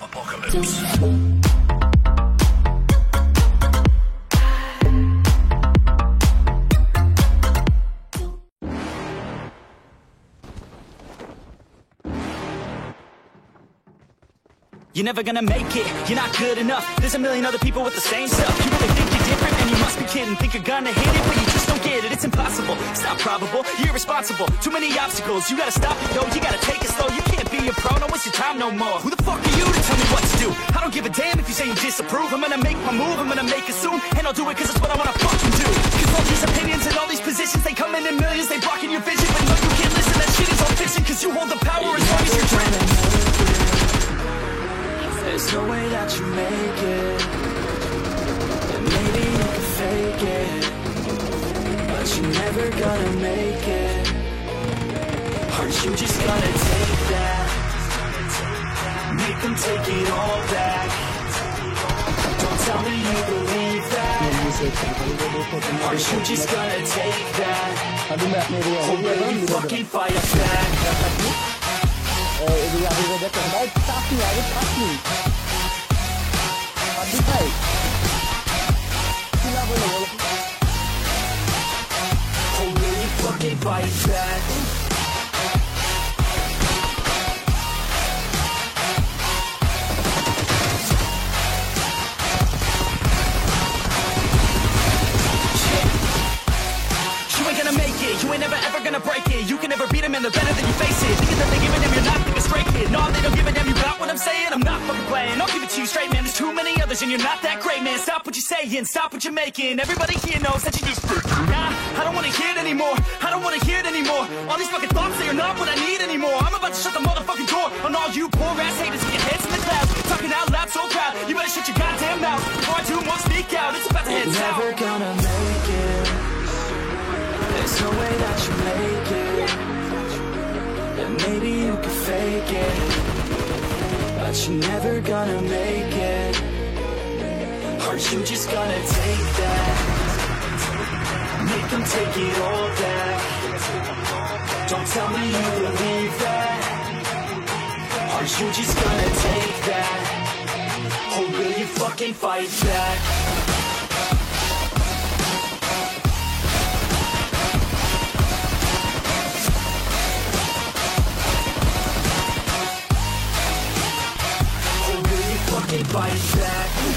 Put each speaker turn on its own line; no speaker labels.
apocalypse.
You're never gonna make it, you're not good enough. There's a million other people with the same stuff. You really think you're different, and you must be kidding. Think you're gonna hit it, but you just don't get it. It's impossible, it's not probable, you're irresponsible. Too many obstacles, you gotta stop it, yo. You gotta take it slow, you can't be a pro. Don't waste your time no more. Who the fuck are you to tell me what to do? I don't give a damn if you say you disapprove. I'm gonna make my move, I'm gonna make it soon. And I'll do it cause it's what I wanna fucking do. Cause all these opinions and all these positions, they come in millions, they blocking your vision. But no, you can't listen, that shit is all fiction. Cause you hold the power as long as you're dreaming. There's no way that you make it, and maybe you can fake it, but you're never gonna make it. Aren't you just gonna take that? Make them take it all back. Don't tell me you believe that. Aren't you just gonna take that? Or will you fucking fight us back? Or will you fucking fight back? You ain't gonna make it, you ain't never ever gonna break it. You can never beat them and they're better than you face it. Thinking that they giving them, you're not thinking straight, kid. No, they don't give a damn, you got what I'm saying? I'm not fucking playing, I'll give it to you straight, man. There's too many others and you're not that great, man. Stop what you're saying, stop what you're making. Everybody here knows that you just nah, I don't wanna hear it anymore, I don't wanna hear it anymore. All these fucking thoughts, they are not what I need anymore. I'm about to shut the motherfucking door on all you poor ass haters with your heads in the clouds. Talking out loud so proud, you better shut your goddamn mouth before I do more speak out. It's about to head south. You're never gonna make it. There's no way that you make it, and maybe you can fake it, but you're never gonna make it. Aren't you just gonna take that? Make them take it all back. Don't tell me you believe that. Aren't you just gonna take that? Or will you fucking fight back? Fight back.